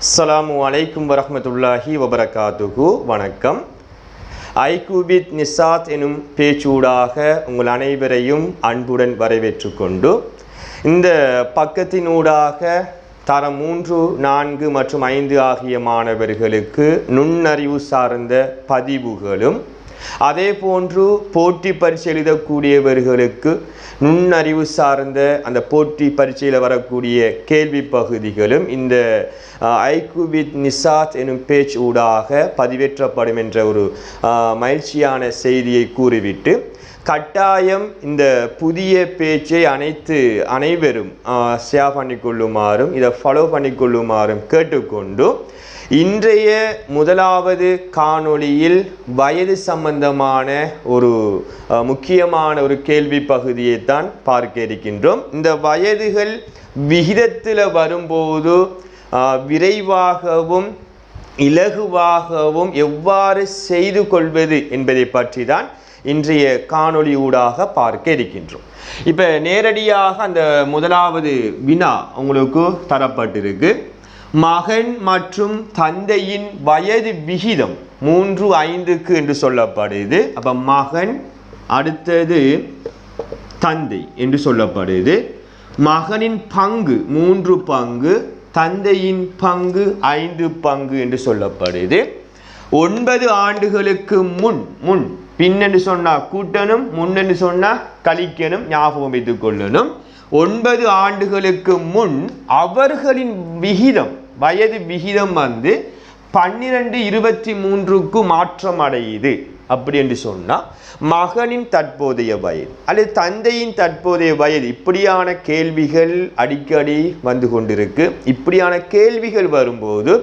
அஸ்ஸலாமு அலைக்கும் வரஹ்மத்துல்லாஹி வபரகாத்துஹு. வணக்கம். ஐகுபித் நிசாத் எனும் பேச்சூடாக உங்கள் அனைவரையும் அன்புடன் வரவேற்று கொண்டு இந்த பக்கத்தினூடாக தரம் 3, 4 மற்றும் 5 ஆகிய மாணவர்களுக்கு நுண்ணறிவு சார்ந்த பதிவுகளும், அதே போன்று போட்டி பரீட்சை எழுதக்கூடியவர்களுக்கு நுண்ணறிவு சார்ந்த அந்த போட்டி பரீட்சையில் வரக்கூடிய கேள்வி பகுதிகளும் இந்த ஐகுபித் நிசாத் எனும் பேச்சு ஊடாக பதிவேற்றப்படும் என்ற ஒரு மகிழ்ச்சியான செய்தியை கூறிவிட்டு, கட்டாயம் இந்த புதிய பேச்சை அனைவரும் ஷேர் பண்ணிக்கொள்ளுமாறும் இதை ஃபாலோ பண்ணிக்கொள்ளுமாறும் கேட்டுக்கொண்டு, இன்றைய முதலாவது காணொளியில் வயது சம்பந்தமான ஒரு முக்கியமான ஒரு கேள்வி பகுதியை தான் பார்க்க இருக்கின்றோம். இந்த வயதுகள் விகிதத்தில் வரும்போது விரைவாகவும் இலகுவாகவும் எவ்வாறு செய்து கொள்வது என்பதை பற்றி தான் இன்றைய காணொளி ஊடாக பார்க்க இருக்கின்றோம். இப்போ நேரடியாக அந்த முதலாவது வினா உங்களுக்கு தரப்பட்டிருக்கு. மகன் மற்றும் தந்தையின் வயது விகிதம் 3:5 என்று சொல்லப்படுது. அப்போ மகன் அடுத்தது தந்தை என்று சொல்லப்படுது. மகனின் பங்கு 3 பங்கு, தந்தையின் பங்கு 5 பங்கு என்று சொல்லப்படுது. 9 ஆண்டுகளுக்கு முன் பின்னென்று சொன்னால் கூட்டணும், முன்னென்று சொன்னால் கழிக்கணும், ஞாபகம் வைத்துக் கொள்ளணும். 9 ஆண்டுகளுக்கு முன் அவர்களின் விகிதம், வயது விகிதம் 12:23க்கு மாற்றம் அடையுது. அப்படி என்று சொன்னால் மகனின் தற்போதைய வயது அல்லது தந்தையின் தற்போதைய வயது, இப்படியான கேள்விகள் அடிக்கடி வந்து கொண்டிருக்கு. இப்படியான கேள்விகள் வரும்போது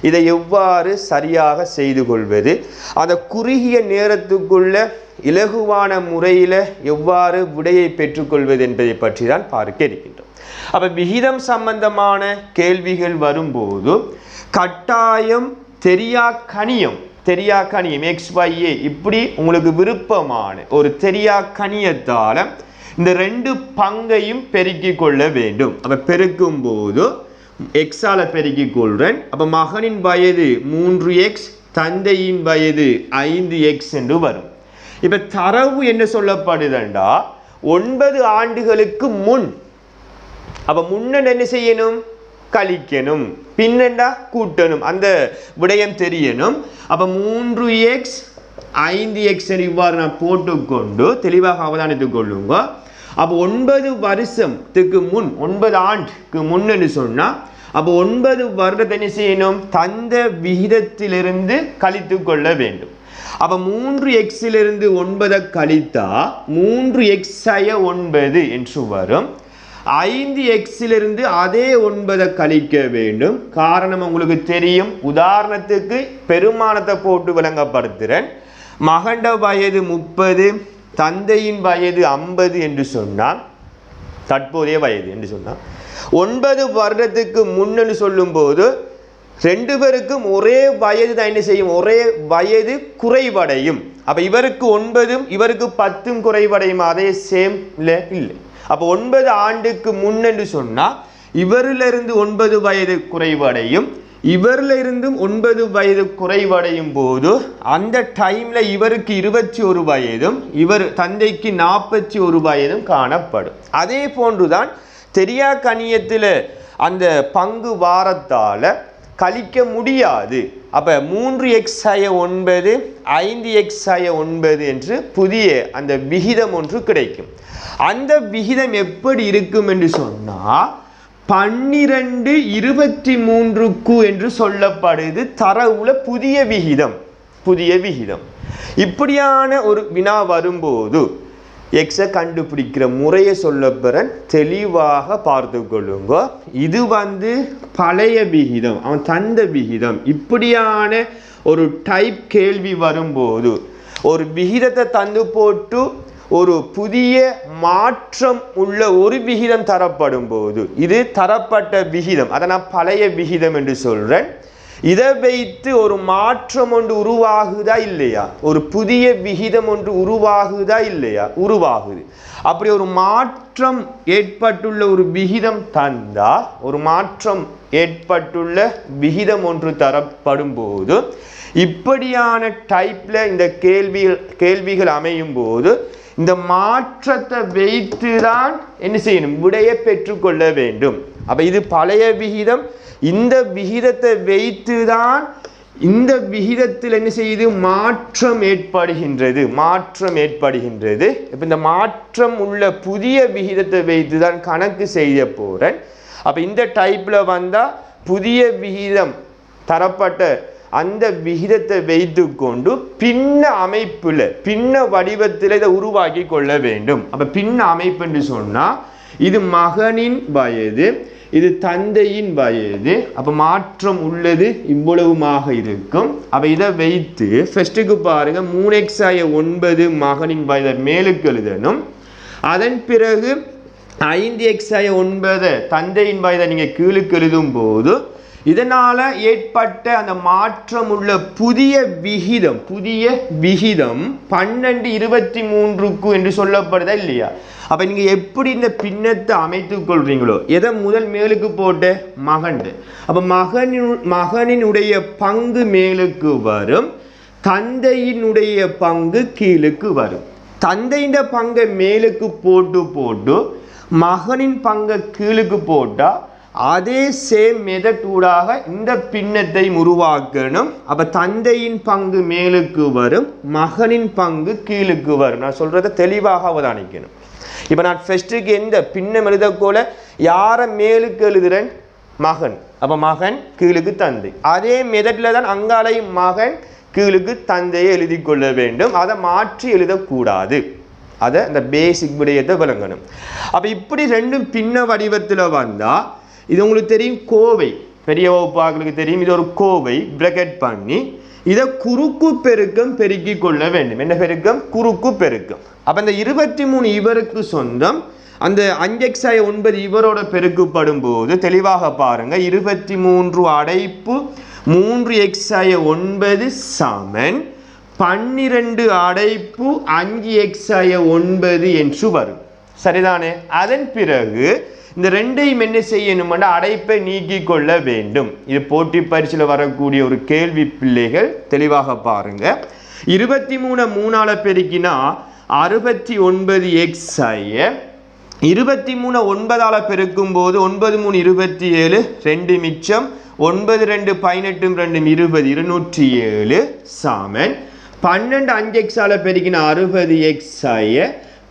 இதை எவ்வாறு சரியாக செய்து கொள்வது, அந்த குறுகிய நேரத்துக்குள்ள இலகுவான முறையில் எவ்வாறு விடையை பெற்றுக்கொள்வது என்பதை பற்றி தான் பார்க்க இருக்கின்றோம். அப்போ விகிதம் சம்பந்தமான கேள்விகள் வரும்போது கட்டாயம் தெரியா கணியம் XYA இப்படி உங்களுக்கு விருப்பமான ஒரு தெரியா கணியத்தால் இந்த 2 பங்கையும் பெருக்கிக் கொள்ள வேண்டும். அப்போ பெருக்கும் போது எக்ஸால பெருக்கிக் கொள்றேன். அப்போ மகனின் வயது 3x, தந்தையின் வயது 5x என்று வரும். இப்போ தரவு என்ன சொல்லப்படுதுண்டா 9 ஆண்டுகளுக்கு முன். அப்போ முன்ன என்ன செய்யணும்? கழிக்கணும், பின்னண்டா கூட்டணும், அந்த விடயம் தெரியணும். அப்போ 3x 5x இவ்வாறு நான் போட்டுக்கொண்டு தெளிவாக அவதானித்துக் கொள்ளுங்க. அப்போ 9 வருஷத்துக்கு முன், 9 ஆண்டுக்கு முன்னு சொன்னால் அப்போ 9 வருடத்தை என்ன செய்யணும்? தந்த விகிதத்திலிருந்து கழித்து கொள்ள வேண்டும். அப்போ 3x 9 கழித்தா 3x/9 என்று வரும். 5x அதே 9 கழிக்க வேண்டும். காரணம் உங்களுக்கு தெரியும். உதாரணத்துக்கு பெருமானத்தை போட்டு விளங்கப்படுத்துகிறேன். மகண்ட வயது 30, தந்தையின் வயது 50 என்று சொன்னால், தற்போதைய வயது என்று சொன்னால் 9 வருடத்துக்கு முன்னு சொல்லும்போது 2 பேருக்கும் ஒரே வயது தான் என்ன செய்யும்? ஒரே வயது குறைவடையும். அப்போ இவருக்கு 9 இவருக்கு 10 குறைவடையும். அதே சேம் இல்லை. அப்போ 9 ஆண்டுக்கு முன்னு சொன்னால் இவரிலிருந்து 9 வயது குறைவடையும், இவரிலிருந்தும் 9 வயது குறைவடையும் போது அந்த டைம்ல இவருக்கு 21 வயதும் இவர் தந்தைக்கு 41 வயதும் காணப்படும். அதே போன்றுதான் தெரியா கணியத்தில் அந்த பங்கு வாரத்தால கழிக்க முடியாது. அப்போ 3x/9 5x/9 என்று புதிய அந்த விகிதம் ஒன்று கிடைக்கும். அந்த விகிதம் எப்படி இருக்கும் என்று சொன்னால் 12:23 என்று சொல்லப்படுது. தரவுல புதிய விகிதம். இப்படியான ஒரு வினா வரும்போது எக்ஸை கண்டுபிடிக்கிற முறையை சொல்லப்பெறன் தெளிவாக பார்த்து கொள்ளுங்க. இது பழைய விகிதம், அவன் தந்த விகிதம். இப்படியான ஒரு டைப் கேள்வி வரும்போது ஒரு விகிதத்தை தந்து போட்டு ஒரு புதிய மாற்றம் உள்ள ஒரு விகிதம் தரப்படும் போது, இது தரப்பட்ட விகிதம், அதை நான் பழைய விகிதம் என்று சொல்றேன். இதை வைத்து ஒரு மாற்றம் ஒன்று உருவாகுதா இல்லையா? ஒரு புதிய விகிதம் ஒன்று உருவாகுதா இல்லையா? உருவாகுது. அப்படி ஒரு மாற்றம் ஏற்பட்டுள்ள ஒரு விகிதம் தந்தா, ஒரு மாற்றம் ஏற்பட்டுள்ள விகிதம் ஒன்று தரப்படும் போது இப்படியான டைப்ல இந்த கேள்விகள் அமையும் போது இந்த மாற்றத்தை வைத்துதான் என்ன செய்யணும், விடையை பெற்றுக்கொள்ள வேண்டும். அப்ப இது பழைய விகிதம், இந்த விகிதத்தை வைத்துதான் இந்த விகிதத்தில் என்ன செய்யுது, மாற்றம் ஏற்படுகின்றது. இப்ப இந்த மாற்றம் உள்ள புதிய விகிதத்தை வைத்துதான் கணக்கு செய்ய போறேன். அப்ப இந்த டைப்ல வந்தா புதிய விகிதம் தரப்பட்ட அந்த விகிதத்தை வைத்து கொண்டு பின்ன அமைப்புல பின்ன வடிவத்தில் இதை உருவாக்கி கொள்ள வேண்டும். அப்ப பின்ன அமைப்பு என்று சொன்னா இது மகனின் வயது, இது தந்தையின் வயது. அப்ப மாற்றம் உள்ளது இவ்வளவுமாக இருக்கும். அப்ப இதை வைத்து ஃபர்ஸ்ட்டுக்கு பாருங்க 3x/9 மகனின் வயதை மேலுக்கு எழுதணும். அதன் பிறகு 5x/9 தந்தையின் வயதை நீங்க கீழுக்கு எழுதும் போது இதனால ஏற்பட்ட அந்த மாற்றம் உள்ள புதிய விகிதம் 1223 என்று சொல்லப்படுதா இல்லையா? அப்ப நீங்க எப்படி இந்த பின்னத்தை அமைத்துக் கொள்றீங்களோ, எதை முதல் மேலுக்கு போட்டு மகன், அப்ப மகனினுடைய பங்கு மேலுக்கு வரும், தந்தையினுடைய பங்கு கீழுக்கு வரும். தந்தையின் பங்கை மேலுக்கு போட்டு மகனின் பங்கை கீழுக்கு போட்டா அதே சேம் மெத்தட் ஊடாக இந்த பின்னத்தை உருவாக்கணும். அப்ப தந்தையின் பங்கு மேலுக்கு வரும், மகனின் பங்கு கீழுக்கு வரும். நான் சொல்றதை தெளிவாக அவதானிக்கணும். இப்ப நான் ஃபர்ஸ்ட்டுக்கு எந்த பின்னம் எழுதக்கோல யாரை மேலுக்கு எழுதுறேன், மகன். அப்ப மகன் கீழுக்கு தந்தை. அதே மெத்தட்ல தான் அங்காலையும் மகன் கீழுக்கு தந்தையை எழுதி கொள்ள வேண்டும். அதை மாற்றி எழுதக்கூடாது. அதை அந்த பேசிக் விடயத்தை விளங்கணும். அப்ப இப்படி ரெண்டும் பின்ன வடிவத்தில் வந்தா இது உங்களுக்கு தெரியும், கோவை பெரிய வகுப்பாக்களுக்கு தெரியும். இது ஒரு கோவை பிராக்கெட் பண்ணி இதை குறுக்கு பெருக்கம் பெருக்கி கொள்ள வேண்டும். என்ன பெருக்கம்? குறுக்கு பெருக்கம். அப்ப இந்த 23 இவருக்கு சொந்தம், அந்த 5x/9 இவரோட பெருக்கப்படும் போது தெளிவாக பாருங்க. 23 அடைப்பு 3x/9 சமன் 12 அடைப்பு 5x/9 என்று வரும். சரிதானே? அதன் பிறகு இந்த ரெண்டையும் என்ன செய்யணும்னா அடைப்பை நீக்கி கொள்ள வேண்டும். இது போட்டி பரீட்சையில் வரக்கூடிய ஒரு கேள்வி. பிள்ளைகள் தெளிவாக பாருங்க. 23 3ஆல பெருக்கினா 69x 23 9ஆல பெருக்கும் போது 9 3 27, 2 மிச்சம் 9 2 18 2 20 207 சமன் 12 5x பெருக்கினா 60x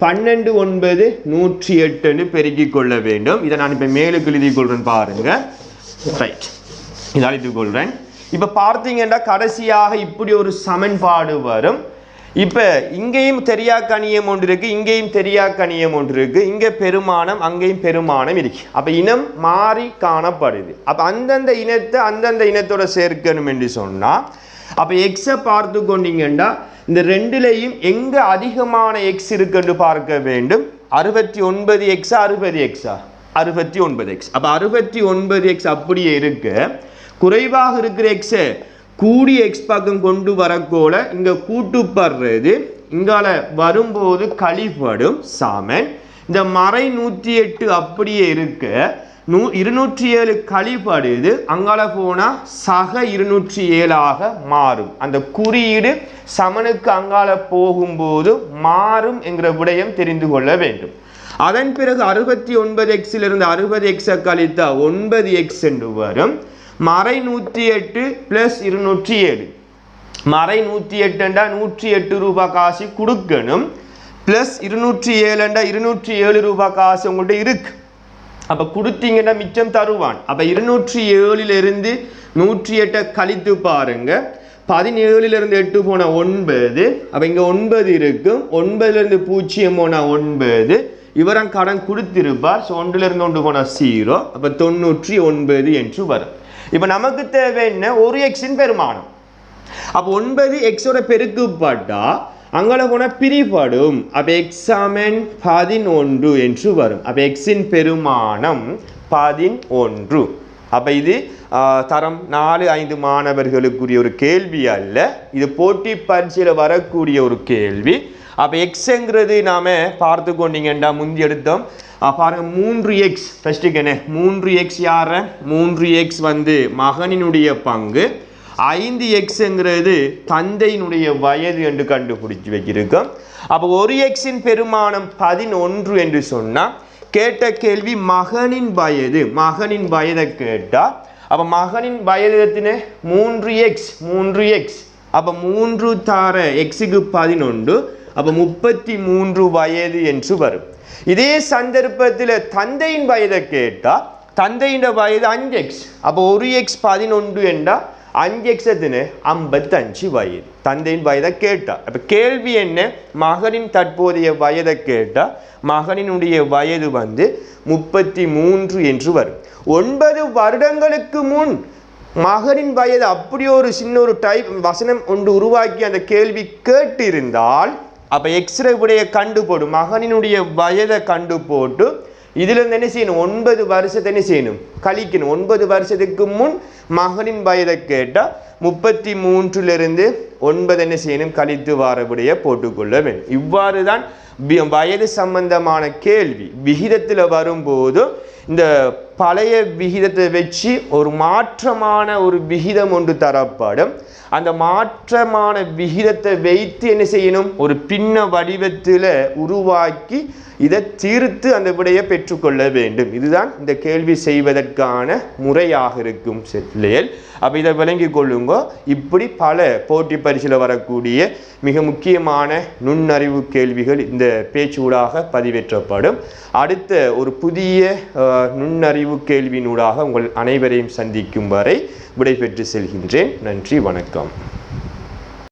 12 9 108 பெருக்கிக் கொள்ள வேண்டும். இதை நான் இப்ப மேலுக்கு எழுதி கொள்றேன் பாருங்க. ரைட், இதை எழுதிக் கொள்றேன். இப்ப பார்த்தீங்கன்னா கடைசியாக இப்படி ஒரு சமன்பாடு வரும். இப்ப இங்கேயும் தெரியா கணியம் ஒன்று இருக்கு, இங்கேயும் தெரியா கணியம் ஒன்று இருக்கு. இங்க பெருமானம், அங்கேயும் பெருமானம் இருக்கு. அப்ப இனம் மாறி காணப்படுது. அப்ப அந்தந்த இனத்தை அந்தந்த இனத்தோட சேர்க்கணும் என்று சொன்னா அப்ப எக்ஸை பார்த்து கொண்டீங்கன்னா இந்த ரெண்டுலையும் எங்க அதிகமான எக்ஸ் இருக்குன்னு பார்க்க வேண்டும். 69x 60x 69x. அப்ப 69x அப்படியே இருக்கு. குறைவாக இருக்கிற எக்ஸை கூடிய எக்ஸ் பக்கம் கொண்டு வரக்கோல இங்க கூட்டுப்படுறது இங்கால வரும்போது கழிப்படும் சமன். இந்த மறை 108 அப்படியே இருக்கு. 207 கழிப்படுது, அங்கால போனா சக 207ஆக மாறும். அந்த குறியீடு சமனுக்கு அங்கால போகும்போது மாறும் என்கிற விடயம் தெரிந்து கொள்ள வேண்டும். அதன் பிறகு 69x இருந்து 60x கழித்தா 9x என்று வரும். மறை 108 பிளஸ் 207, மறை 108 108 ரூபாய் காசு கொடுக்கணும். பிளஸ் 207 207 ரூபாய் காசு உங்கள்கிட்ட இருக்கு. அப்ப கொடுத்தீங்கன்னா மிச்சம் தருவான். அப்ப 207 இருந்து 108 கழித்து பாருங்க. 17 இருந்து 8 போனா 9. அப்ப இங்க 9 இருக்கும். 9 இருந்து 0 போனா 9. இவரம் கடன் கொடுத்திருப்பார். 1 இருந்து 1 போனா 0. அப்ப 99 என்று வரும். இப்ப நமக்கு தேவை என்ன? ஒரு எக்ஸின் பெருமானம். அப்ப 9x பெருக்கப்பட்டா அங்கால போனா பிரிப்படும். அப்ப எக்ஸாமன் 11 என்று வரும். அப்ப எக்ஸின் பெருமானம் 11. அப்போ இது தரம் 4-5 மாணவர்களுக்குரிய ஒரு கேள்வி அல்ல, இது போட்டி பரீட்சையில் வரக்கூடிய ஒரு கேள்வி. அப்போ எக்ஸுங்கிறது நாம் பார்த்து கொண்டீங்கன்னா முந்தி எடுத்தோம் பாருங்க 3x ஃபஸ்ட்டுக்கு என்ன 3x யார 3x வந்து மகனினுடைய பங்கு, 5xங்கிறது தந்தையினுடைய வயது என்று கண்டுபிடிச்சு வைக்கிறோம். அப்போ ஒரு எக்ஸின் பெருமானம் 11 என்று சொன்னால் கேட்ட கேள்வி மகனின் வயதை கேட்டால் அப்போ மகனின் வயது எத்தனை 3x அப்போ 3 தார எக்ஸுக்கு 11 அப்போ 33 வயது என்று வரும். இதே சந்தர்ப்பத்தில் தந்தையின் வயதை கேட்டால் தந்தையின் வயது 5x அப்போ 1x 11 என்றால் 5x எத்தனை 55 வயது தந்தையின் வயதை கேட்டால். அப்போ கேள்வி என்ன மகனின் தற்போதைய வயதை கேட்டால் மகனினுடைய வயது வந்து 33 என்று வரும். 9 வருடங்களுக்கு முன் மகனின் வயது அப்படி ஒரு சின்ன ஒரு டைப் வசனம் ஒன்று உருவாக்கி அந்த கேள்வி கேட்டிருந்தால் அப்போ எக்ஸ்ரே விடைய கண்டு போடும் மகனினுடைய வயதை கண்டு போட்டு இதுல இருந்து என்ன செய்யணும் 9 வருஷத்தை என்ன செய்யணும் கழிக்கணும். 9 வருஷத்துக்கு முன் மகனின் வயதை கேட்டால் 33 9 என்ன செய்யணும் கழித்து வாரபடியே போட்டுக்கொள்ள வேண்டும். இவ்வாறு தான் வயது சம்பந்தமான கேள்வி விகிதத்தில் வரும்போது இந்த பழைய விகிதத்தை வச்சு ஒரு மாற்றமான ஒரு விகிதம் ஒன்று தரப்படும். அந்த மாற்றமான விகிதத்தை வைத்து என்ன செய்யணும் ஒரு பின்ன வடிவத்தில் உருவாக்கி இதை தீர்த்து அந்த விடையை பெற்றுக்கொள்ள வேண்டும். இதுதான் இந்த கேள்வி செய்வதற்கான முறையாக இருக்கும் பிள்ளைகள். அப்போ இதை விளங்கி கொள்ளுங்க. இப்படி பல போட்டி பரிசில் வரக்கூடிய மிக முக்கியமான நுண்ணறிவு கேள்விகள் இந்த பேச்சூடாக பதிவேற்றப்படும். அடுத்த ஒரு புதிய நுண்ணறிவு கேள்வியினூடாக உங்கள் அனைவரையும் சந்திக்கும் வரை விடைபெற்று செல்கின்றேன். நன்றி, வணக்கம்.